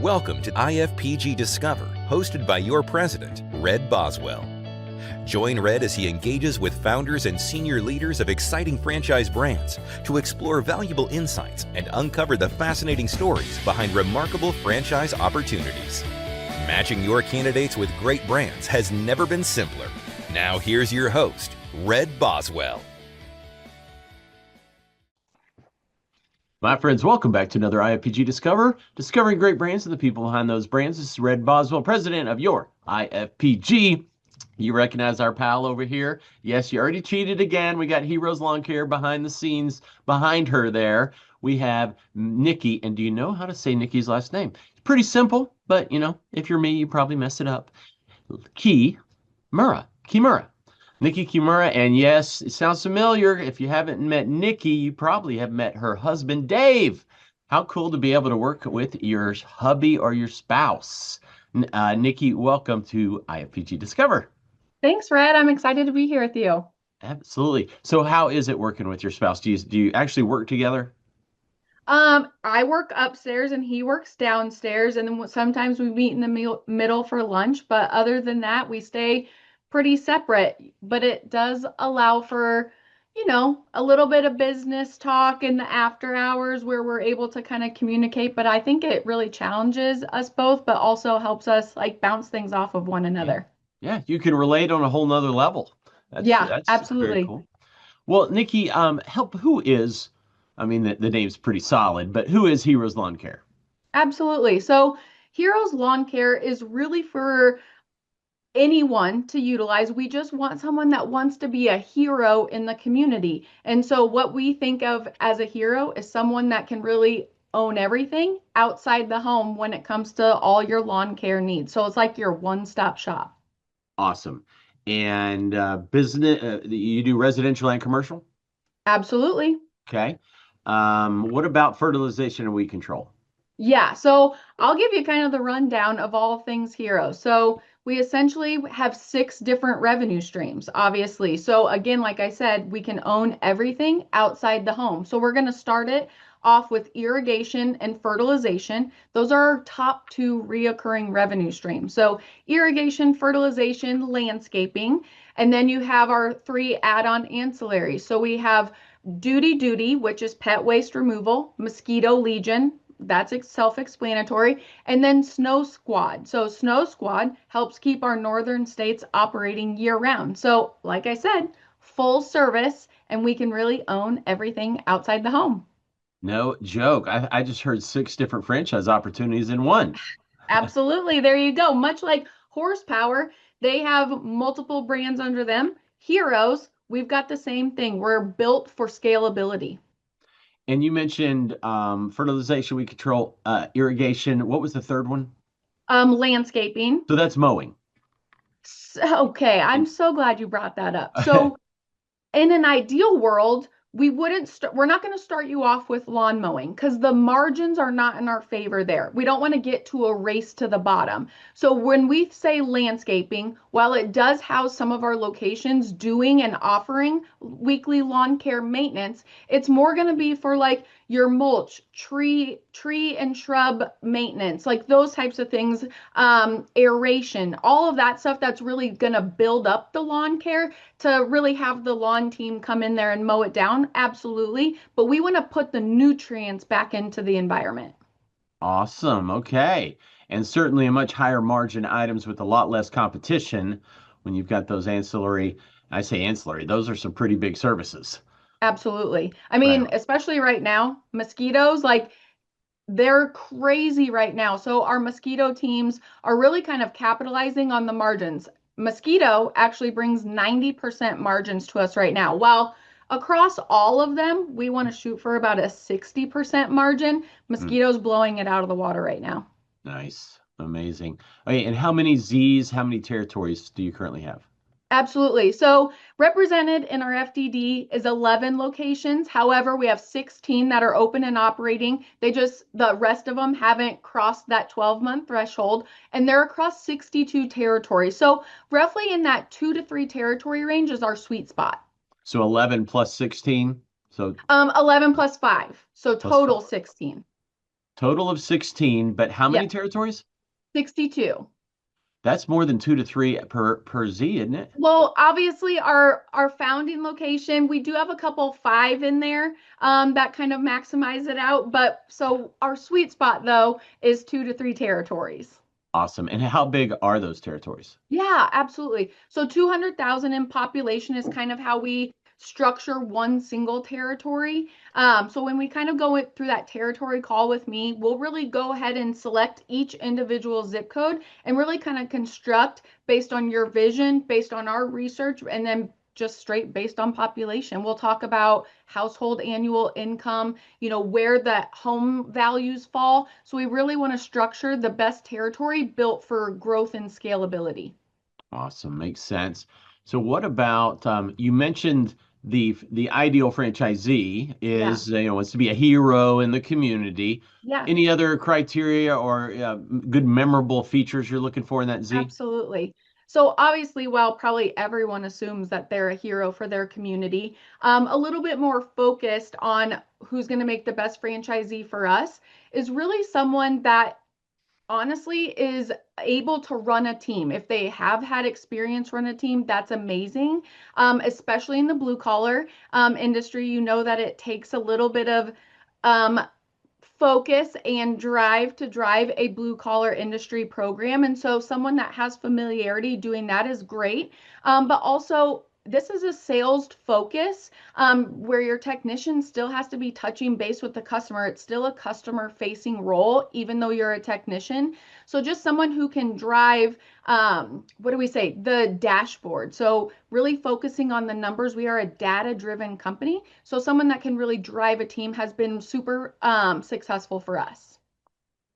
Welcome to IFPG Discover, hosted by your president, Red Boswell. Join Red as he engages with founders and senior leaders of exciting franchise brands to explore valuable insights and uncover the fascinating stories behind remarkable franchise opportunities. Matching your candidates with great brands has never been simpler. Now here's your host, Red Boswell. My friends, welcome back to another IFPG Discover, discovering great brands and the people behind those brands. This is Red Boswell, president of your IFPG. You recognize our pal over here? Yes, you already cheated again. We got Heroes Lawn Care behind the scenes, behind her there. We have Nikki, and do you know how to say Nikki's last name? It's pretty simple, but you know, if you're me, you probably mess it up. Kimura. Nikki Kimura, and yes, it sounds familiar. If you haven't met Nikki, you probably have met her husband, Dave. How cool to be able to work with your hubby or your spouse. Nikki, welcome to IFPG Discover. Thanks, Red. I'm excited to be here with you. Absolutely. So how is it working with your spouse? Do you actually work together? I work upstairs and he works downstairs, and then sometimes we meet in the middle for lunch, but other than that, we stay pretty separate. But it does allow for, you know, a little bit of business talk in the after hours where we're able to kind of communicate, but I think it really challenges us both, but also helps us like bounce things off of one another. Yeah, you can relate on a whole nother level. That's Absolutely. very cool. Well, Nikki, who is, I mean, the name's pretty solid, but who is Heroes Lawn Care? Absolutely. So Heroes Lawn Care is really for anyone to utilize. We just want someone that wants to be a hero in the community. And so what we think of as a hero is someone that can really own everything outside the home when it comes to all your lawn care needs. So it's like your one-stop shop. Awesome. And business, you do residential and commercial? Absolutely. Okay. What about fertilization and weed control? Yeah, so I'll give you kind of the rundown of all things Hero. So we essentially have 6 different revenue streams, obviously. So again, like I said, we can own everything outside the home. So we're going to start it off with irrigation and fertilization. Those are our top 2 reoccurring revenue streams. So irrigation, fertilization, landscaping, and then you have our 3 add-on ancillaries. So we have Duty, which is pet waste removal, Mosquito Legion, that's self-explanatory, and then Snow Squad. So Snow Squad helps keep our northern states operating year-round. So like I said, full service, and we can really own everything outside the home. No joke. I just heard 6 different franchise opportunities in one. Absolutely. There you go. Much like Horsepower, they have multiple brands under them. Heroes, we've got the same thing. We're built for scalability. And you mentioned fertilization, weed control, irrigation. What was the third one? Landscaping. So that's mowing. Okay, I'm so glad you brought that up. So in an ideal world, we're not going to start you off with lawn mowing because the margins are not in our favor there. We don't want to get to a race to the bottom. So when we say landscaping, while it does house some of our locations doing and offering weekly lawn care maintenance, it's more going to be for like your mulch, tree and shrub maintenance, like those types of things, aeration, all of that stuff that's really going to build up the lawn care to really have the lawn team come in there and mow it down. Absolutely. But we want to put the nutrients back into the environment. Awesome. Okay. And certainly a much higher margin items with a lot less competition when you've got those ancillary. I say ancillary, those are some pretty big services. Absolutely. I mean, Right. especially right now, mosquitoes, like they're crazy right now. So our mosquito teams are really kind of capitalizing on the margins. Mosquito actually brings 90% margins to us right now. While across all of them, we want to shoot for about a 60% margin. Mosquitoes blowing it out of the water right now. Nice. Amazing. Okay, and how many Z's, how many territories do you currently have? Absolutely. So represented in our FDD is 11 locations. However, we have 16 that are open and operating. The rest of them haven't crossed that 12-month threshold, and they're across 62 territories. So roughly in that 2 to 3 territory range is our sweet spot. So 11 plus 16. So 11 plus 5. So plus total 5. 16. Total of 16, but how many Yep, territories? 62. That's more than 2 to 3 per Z, isn't it? Well, obviously our founding location, we do have a couple five in there that kind of maximize it out. But so our sweet spot though is 2 to 3 territories. Awesome. And how big are those territories? Yeah, absolutely. So 200,000 in population is kind of how we structure one single territory. So when we kind of go through that territory call with me, we'll really go ahead and select each individual zip code and really kind of construct based on your vision, based on our research, and then just straight based on population. We'll talk about household annual income, where the home values fall. So we really want to structure the best territory built for growth and scalability. Awesome. Makes sense. So what about you mentioned the ideal franchisee Yeah. is wants to be a hero in the community. Yeah. Any other criteria or good memorable features you're looking for in that Z? Absolutely. So obviously, while probably everyone assumes that they're a hero for their community, a little bit more focused on who's going to make the best franchisee for us is really someone that honestly is able to run a team. If they have had experience run a team, that's amazing. Especially in the blue collar industry, that it takes a little bit of um, focus and drive to drive a blue collar industry program. And so someone that has familiarity doing that is great. But also, this is a sales focus where your technician still has to be touching base with the customer. It's still a customer facing role, even though you're a technician. So just someone who can drive, what do we say, the dashboard. So really focusing on the numbers. We are a data driven company. So someone that can really drive a team has been super successful for us.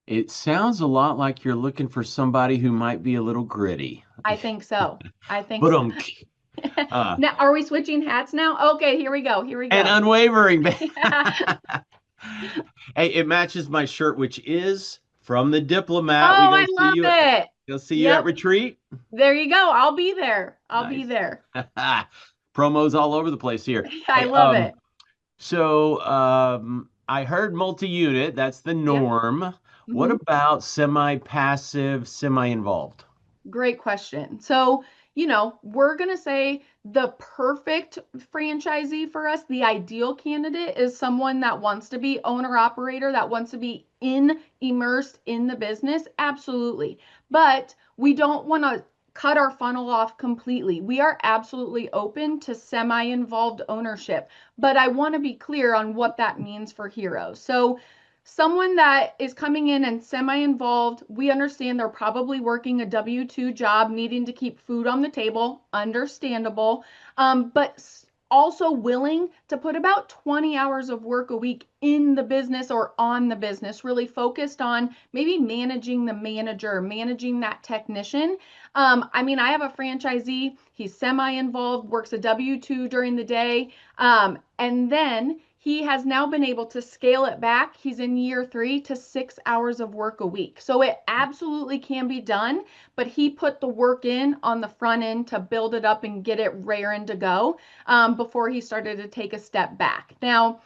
It sounds a lot like you're looking for somebody who might be a little gritty. I think so. I think But so. uh, Now, are we switching hats now? Okay, here we go. Here we and go. unwavering. Yeah. Hey, it matches my shirt, which is from the Oh, Diplomat. We I go see love you. it. We'll see you at Yep. retreat. There you go. I'll be there. I'll be Nice. there. Promos all over the place here. I Hey, love it. I heard multi-unit, that's the Yep. norm. What Mhm. about semi-passive, semi-involved? Great question. So, we're going to say the perfect franchisee for us, the ideal candidate is someone that wants to be owner operator, that wants to be immersed in the business. Absolutely. But we don't want to cut our funnel off completely. We are absolutely open to semi-involved ownership, but I want to be clear on what that means for Heroes. So, someone that is coming in and semi-involved, we understand they're probably working a W-2 job, needing to keep food on the table, understandable, but also willing to put about 20 hours of work a week in the business or on the business, really focused on maybe managing the manager, managing that technician. I have a franchisee, he's semi-involved, works a W-2 during the day, and then he has now been able to scale it back. He's in year 3 to 6 hours of work a week. So it absolutely can be done, but he put the work in on the front end to build it up and get it raring to go before he started to take a step back. Now,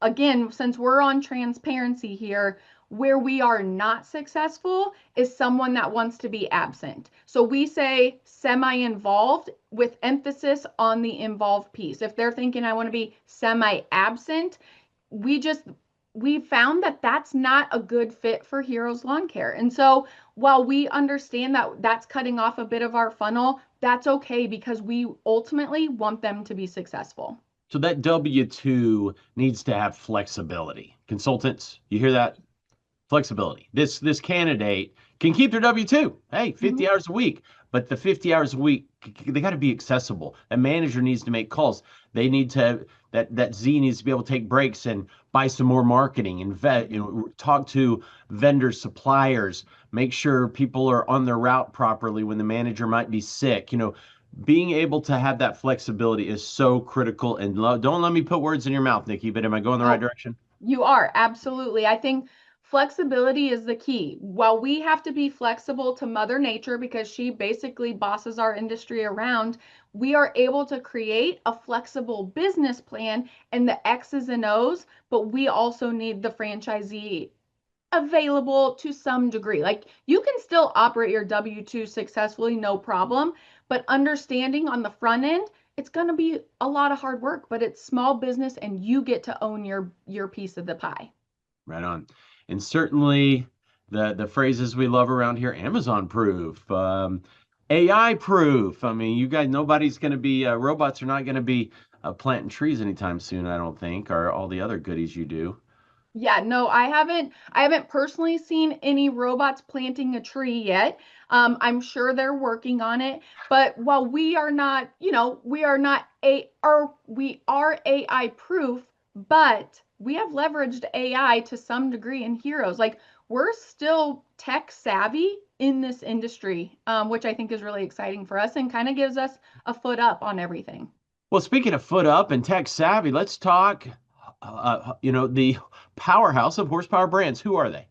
again, since we're on transparency here, where we are not successful is someone that wants to be absent. So we say semi-involved with emphasis on the involved piece. If they're thinking I want to be semi-absent, we found that that's not a good fit for Heroes Lawn Care. And so while we understand that that's cutting off a bit of our funnel, that's okay because we ultimately want them to be successful. So that W-2 needs to have flexibility. Consultants, you hear that? Flexibility. This candidate can keep their W-2. Hey, 50 Mhm. hours a week, but the 50 hours a week, they got to be accessible. A manager needs to make calls. They need to that Z needs to be able to take breaks and buy some more marketing and talk to vendors, suppliers, make sure people are on their route properly when the manager might be sick. Being able to have that flexibility is so critical. And don't let me put words in your mouth, Nikki, but am I going the right Oh, direction? you are, absolutely. I think flexibility is the key. While we have to be flexible to Mother Nature because she basically bosses our industry around, we are able to create a flexible business plan and the X's and O's, but we also need the franchisee available to some degree. Like you can still operate your W-2 successfully, no problem, but understanding on the front end, it's going to be a lot of hard work, but it's small business and you get to own your piece of the pie. Right on. And certainly the phrases we love around here, Amazon proof, AI proof. I mean, you guys, nobody's going to be, robots are not going to be planting trees anytime soon, I don't think, or all the other goodies you do. Yeah, no, I haven't personally seen any robots planting a tree yet. I'm sure they're working on it, but while we are not, we are not we are AI proof, but we have leveraged AI to some degree in Heroes. Like we're still tech savvy in this industry, which I think is really exciting for us and kind of gives us a foot up on everything. Well, speaking of foot up and tech savvy, let's talk, the powerhouse of horsepower brands. Who are they?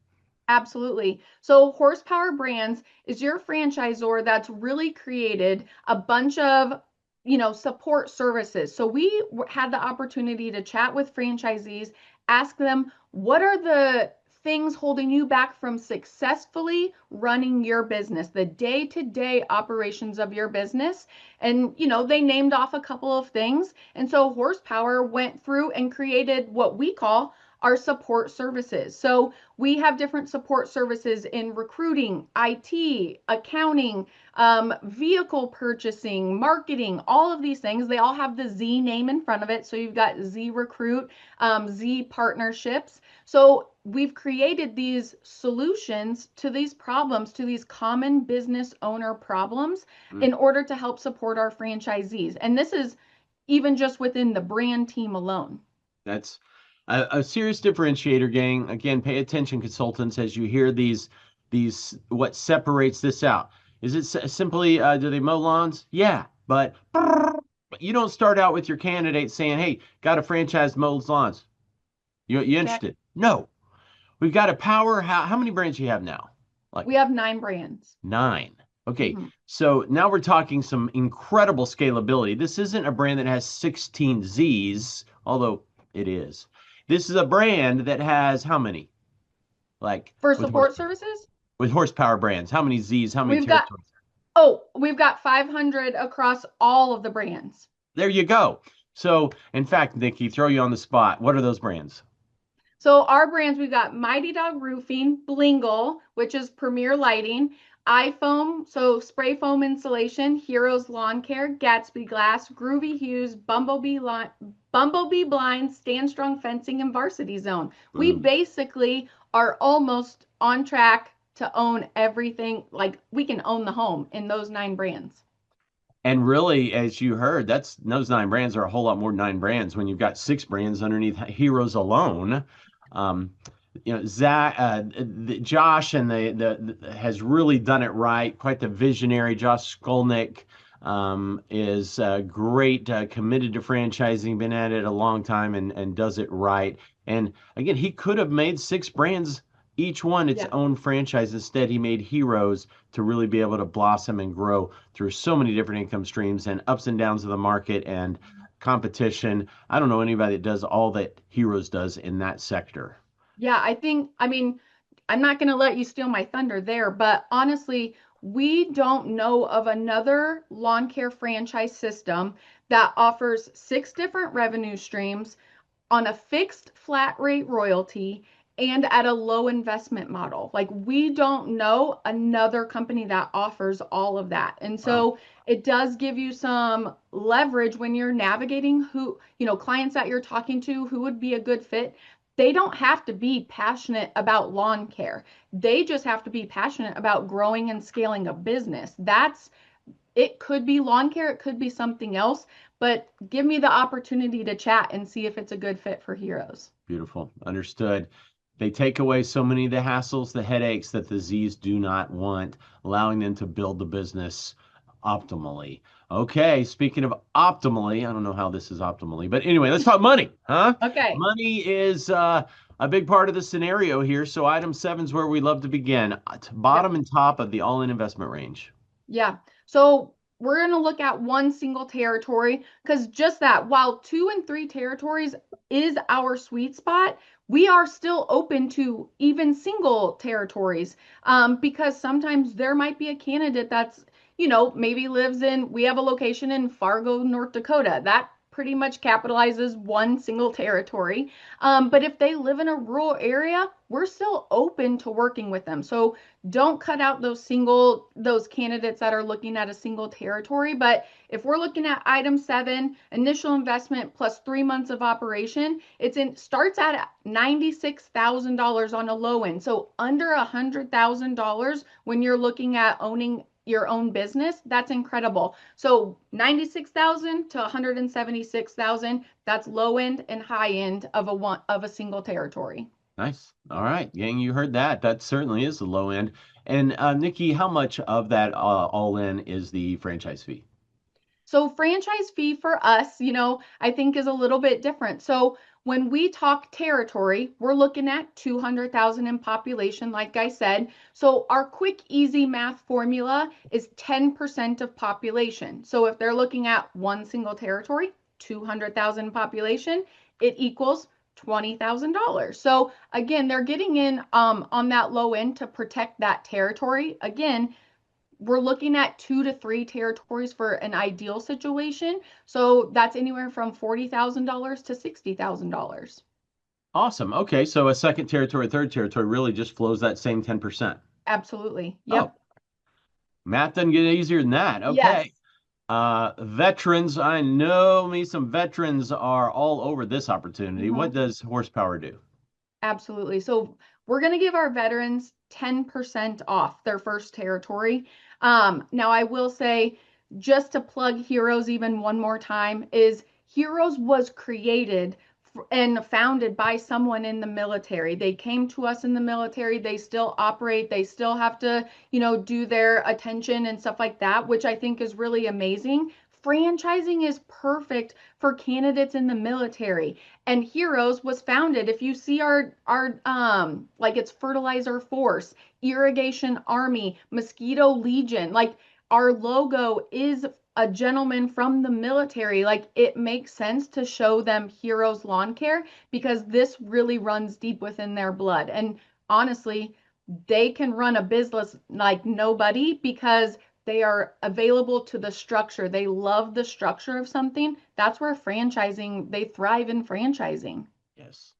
Absolutely. So Horsepower Brands is your franchisor that's really created a bunch of, support services. So we had the opportunity to chat with franchisees, ask them, what are the things holding you back from successfully running your business, the day-to-day operations of your business? And, they named off a couple of things. And so Horsepower went through and created what we call our support services. So we have different support services in recruiting, IT, accounting, vehicle purchasing, marketing, all of these things. They all have the Z name in front of it. So you've got Z Recruit, Z Partnerships. So we've created these solutions to these problems, to these common business owner problems in order to help support our franchisees. And this is even just within the brand team alone. That's a serious differentiator, gang. Again, pay attention, consultants, as you hear what separates this out. Is it simply, do they mow lawns? Yeah, but you don't start out with your candidate saying, hey, got a franchise mows lawns. You interested? No. We've got a power. How many brands do you have now? We have 9 brands. 9. Okay, so now we're talking some incredible scalability. This isn't a brand that has 16 Zs, although it is. This is a brand that has how many? Like for support services? With Horsepower Brands, how many Zs, how many territories? We've got 500 across all of the brands. There you go. So, in fact, Nikki, throw you on the spot. What are those brands? So our brands, we've got Mighty Dog Roofing, Blingle, which is Premier Lighting, iFoam, so spray foam insulation, Heroes Lawn Care, Gatsby Glass, Groovy Hues, Bumblebee Blinds, Stand Strong Fencing, and Varsity Zone. We basically are almost on track to own everything. Like we can own the home in those 9 brands. And really, as you heard, those 9 brands are a whole lot more than 9 brands when you've got 6 brands underneath Heroes alone. Zach, Josh, and the has really done it right. Quite the visionary. Josh Skolnick is great, committed to franchising, been at it a long time, and does it right. And again, he could have made 6 brands, each one its own franchise. Instead, he made Heroes to really be able to blossom and grow through so many different income streams and ups and downs of the market and competition. I don't know anybody that does all that Heroes does in that sector. Yeah, I'm not going to let you steal my thunder there, but honestly, we don't know of another lawn care franchise system that offers 6 different revenue streams on a fixed flat rate royalty and at a low investment model. Like we don't know another company that offers all of that. And so it does give you some leverage when you're navigating clients that you're talking to who would be a good fit. They don't have to be passionate about lawn care. They just have to be passionate about growing and scaling a business. It could be lawn care, it could be something else, but give me the opportunity to chat and see if it's a good fit for Heroes. Beautiful. Understood. They take away so many of the hassles, the headaches that the Zs do not want, allowing them to build the business optimally. Okay, speaking of optimally, I don't know how this is optimally, but anyway, let's talk money, huh? Okay. Money is a big part of the scenario here. So item 7 is where we love to begin. Bottom and top of the all-in investment range. Yeah. So we're going to look at one single territory, because just that, while 2 and 3 territories is our sweet spot, we are still open to even single territories, because sometimes there might be a candidate that's, maybe lives in, we have a location in Fargo, North Dakota. That pretty much capitalizes one single territory. But if they live in a rural area, we're still open to working with them. So don't cut out those candidates that are looking at a single territory. But if we're looking at item 7, initial investment plus 3 months of operation, starts at $96,000 on a low end. So under $100,000 when you're looking at owning your own business, that's incredible. So 96,000 to 176,000, that's low end and high end of a single territory. Nice. All right, gang, you heard that. That certainly is the low end. And Nikki, how much of that all in is the franchise fee? So franchise fee for us, I think is a little bit different. So when we talk territory, we're looking at 200,000 in population, like I said. So our quick, easy math formula is 10% of population. So if they're looking at one single territory, 200,000 population, it equals $20,000. So again, they're getting in on that low end to protect that territory. Again, we're looking at 2 to 3 territories for an ideal situation. So that's anywhere from $40,000 to $60,000. Awesome. Okay, so a second territory, third territory really just flows that same 10%. Absolutely. Yep. Oh, math doesn't get easier than that. Okay. Yes. Veterans, I know me some veterans are all over this opportunity. What does horsepower do? Absolutely. So we're going to give our veterans 10% off their first territory. Now I will say, just to plug Heroes even one more time, is Heroes was created and founded by someone in the military. They came to us in the military. They still operate. They still have to, do their attention and stuff like that, which I think is really amazing. Franchising is perfect for candidates in the military. And Heroes was founded, if you see our like it's Fertilizer Force, Irrigation Army, Mosquito Legion, like our logo is a gentleman from the military. Like, it makes sense to show them Heroes Lawn Care because this really runs deep within their blood. And honestly, they can run a business like nobody because they are available to the structure. They love the structure of something. That's where they thrive in franchising. Yes.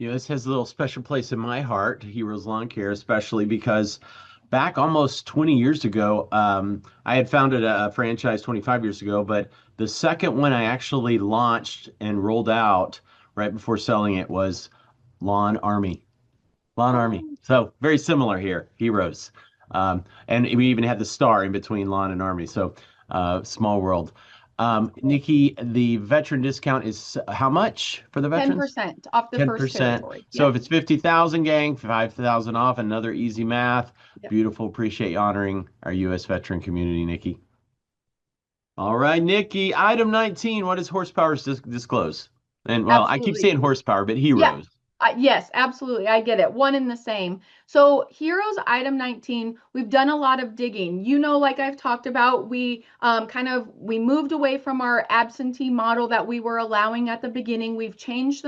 This has a little special place in my heart, Heroes Lawn Care, especially because back almost 20 years ago, I had founded a franchise 25 years ago, but the second one I actually launched and rolled out right before selling it was Lawn Army. Lawn Army. So very similar here, Heroes. And we even had the star in between Lawn and Army. So small world. Nikki, the veteran discount is how much for the veterans? 10% off the first 10%. territory. So Yep. if it's 50,000, gang, 5,000 off, another easy math. Yep. Beautiful. Appreciate you honoring our U.S. veteran community, Nikki. All right, Nikki, item 19, what does horsepower disclose? And well, I keep Absolutely. saying horsepower, but Heroes. Yes, absolutely. I get it. One and the same. So Heroes item 19, we've done a lot of digging. Like I've talked about, we we moved away from our absentee model that we were allowing at the beginning. We've changed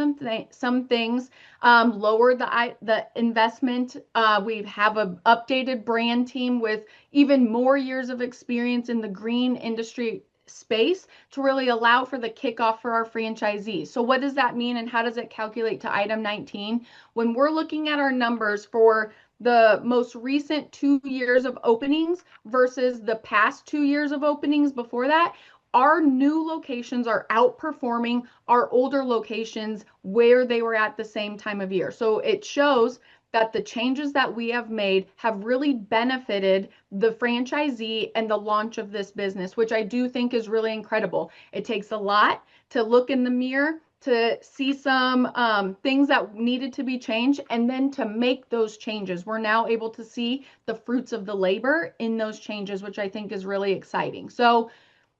some things, lowered the investment. We have an updated brand team with even more years of experience in the green industry space to really allow for the kickoff for our franchisees. So what does that mean and how does it calculate to item 19? When we're looking at our numbers for the most recent 2 years of openings versus the past 2 years of openings before that, our new locations are outperforming our older locations where they were at the same time of year. So it shows that the changes that we have made have really benefited the franchisee and the launch of this business, which I do think is really incredible. It takes a lot to look in the mirror, to see some things that needed to be changed, and then to make those changes. We're now able to see the fruits of the labor in those changes, which I think is really exciting. So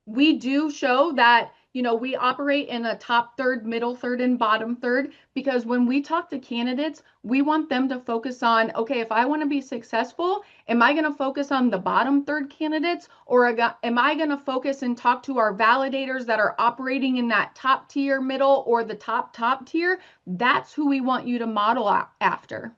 we do show that, we operate in a top third, middle third, and bottom third, because when we talk to candidates, we want them to focus on, okay, if I want to be successful, am I going to focus on the bottom third candidates, or am I going to focus and talk to our validators that are operating in that top tier, middle, or the top tier? That's who we want you to model after.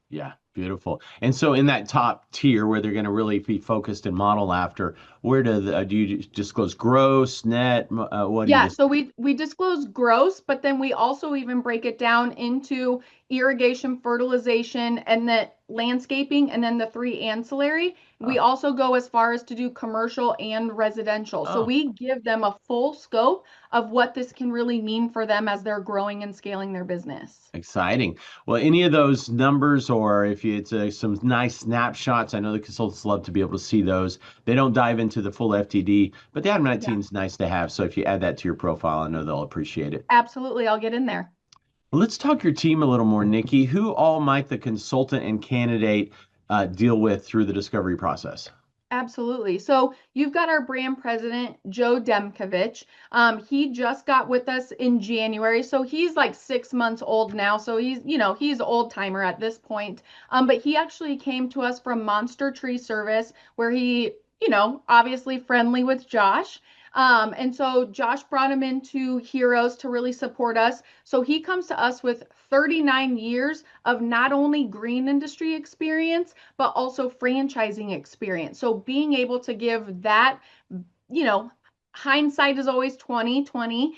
Yeah, beautiful. And so in that top tier where they're going to really be focused and model after, where do you disclose gross, net? What do you Yeah, just? so we disclose gross, but then we also even break it down into irrigation, fertilization, and the landscaping, and then the three ancillary. We Oh, also go as far as to do commercial and residential. So oh, we give them a full scope of what this can really mean for them as they're growing and scaling their business. exciting. Well, any of those numbers, or if it's some nice snapshots, I know the consultants love to be able to see those. They don't dive into the full FTD, but the Adam Yeah, 19 is nice to have. So if you add that to your profile, I know they'll appreciate it. absolutely. I'll get in there. Let's talk your team a little more, Nikki. Who all might the consultant and candidate deal with through the discovery process? Absolutely. So you've got our brand president, Joe Demkovich. He just got with us in January. So he's like 6 months old now. So he's old timer at this point. But he actually came to us from Monster Tree Service, where he, obviously friendly with Josh. And so Josh brought him into Heroes to really support us. So he comes to us with 39 years of not only green industry experience, but also franchising experience. So being able to give that, you know, hindsight is always 2020,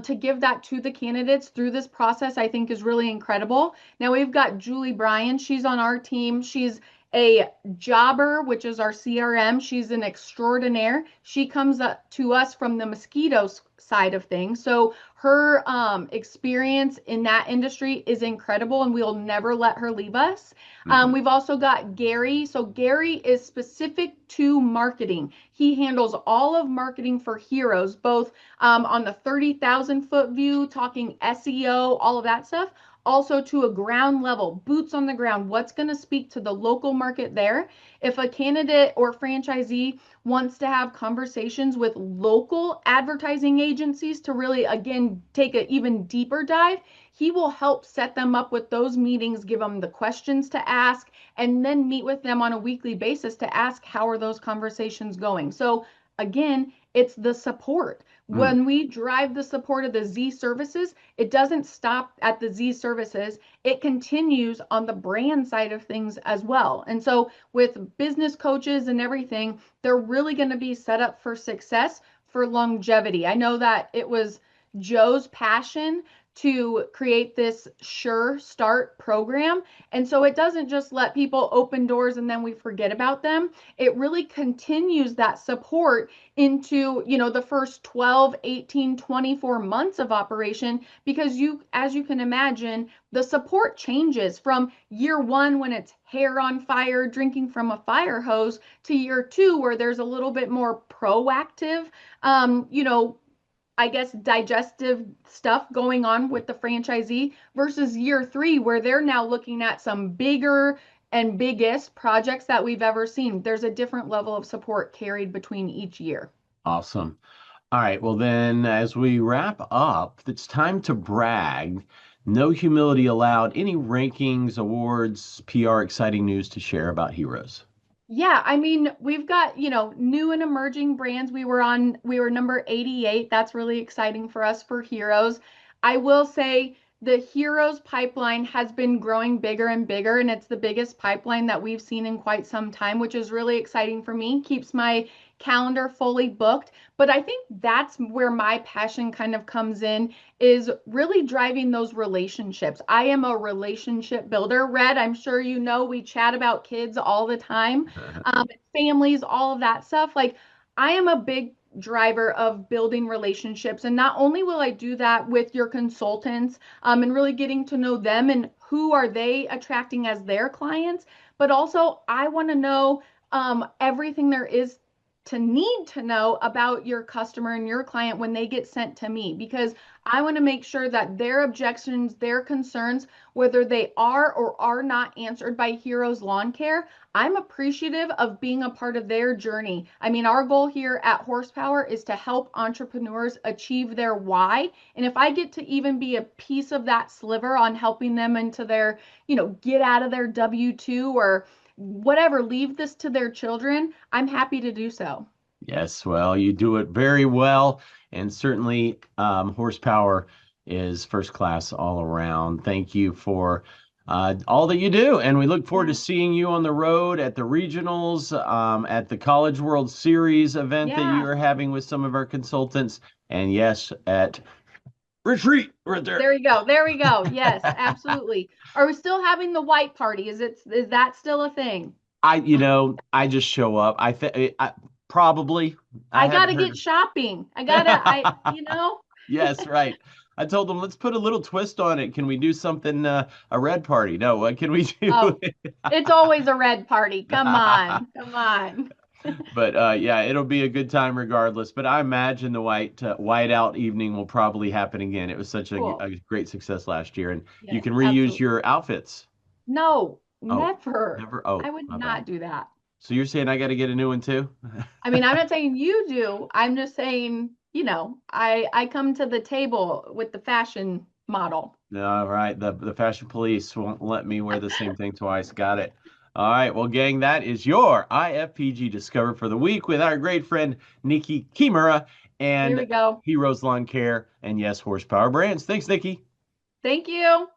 to give that to the candidates through this process, I think is really incredible. Now we've got Julie Bryan. She's on our team. She's a jobber, which is our CRM. She's an extraordinaire. She comes up to us from the mosquitoes side of things. So her experience in that industry is incredible, and we'll never let her leave us. Mhm. We've also got Gary. So Gary is specific to marketing. He handles all of marketing for Heroes, both on the 30,000 foot view, talking SEO, all of that stuff, also to a ground level, boots on the ground, what's going to speak to the local market there. If a candidate or franchisee wants to have conversations with local advertising agencies to really, again, take an even deeper dive, he will help set them up with those meetings, give them the questions to ask, and then meet with them on a weekly basis to ask how are those conversations going. So again, it's the support. Mm. When we drive the support of the Z services, it doesn't stop at the Z services. It continues on the brand side of things as well. And so with business coaches and everything, they're really going to be set up for success, for longevity. I know that it was Joe's passion to create this Sure Start program. And so it doesn't just let people open doors and then we forget about them. It really continues that support into, the first 12, 18, 24 months of operation, because as you can imagine, the support changes from year one when it's hair on fire, drinking from a fire hose, to year two where there's a little bit more proactive, um, you know, I guess, digestive stuff going on with the franchisee, versus year three, where they're now looking at some bigger and biggest projects that we've ever seen. There's a different level of support carried between each year. Awesome. All right. Well, then, as we wrap up, it's time to brag. No humility allowed. Any rankings, awards, PR, exciting news to share about Heroes? Yeah, I mean, we've got, new and emerging brands. We were number 88. That's really exciting for us for Heroes. I will say the Heroes pipeline has been growing bigger and bigger, and it's the biggest pipeline that we've seen in quite some time, which is really exciting for me. Keeps my calendar fully booked. But I think that's where my passion kind of comes in, is really driving those relationships. I am a relationship builder. Red, I'm sure you know, we chat about kids all the time, families, all of that stuff. Like, I am a big driver of building relationships. And not only will I do that with your consultants, and really getting to know them and who are they attracting as their clients, but also I want to know everything there is to need to know about your customer and your client when they get sent to me, because I want to make sure that their objections, their concerns, whether they are or are not answered by Heroes Lawn Care, I'm appreciative of being a part of their journey. I mean, our goal here at Horsepower is to help entrepreneurs achieve their why. And if I get to even be a piece of that sliver on helping them into their, get out of their W-2 or whatever, leave this to their children, I'm happy to do so. Yes, well, you do it very well, and certainly Horsepower is first class all around. Thank you for all that you do, and we look forward to seeing you on the road at the regionals, at the College World Series event that you are having with some of our consultants, and yes, at Retreat right there. There you go. There we go. Yes, absolutely. Are we still having the white party? Is that still a thing? I just show up. Probably. I gotta get shopping. Yes, right. I told them, let's put a little twist on it. Can we do something, a red party? No, what can we do? Oh, it's always a red party. Come on. Come on. But yeah, it'll be a good time regardless. But I imagine the whiteout evening will probably happen again. It was such a great success last year, and yes, you can reuse absolutely. your outfits. No, never. Never. Oh, I would not do that. So you're saying I got to get a new one too? I mean, I'm not saying you do. I'm just saying, I come to the table with the fashion model. All right. The fashion police won't let me wear the same thing twice. Got it. All right. Well, gang, that is your IFPG Discover for the week with our great friend, Nikki Kimura, and Here we go. Heroes Lawn Care, and yes, Horsepower Brands. Thanks, Nikki. Thank you.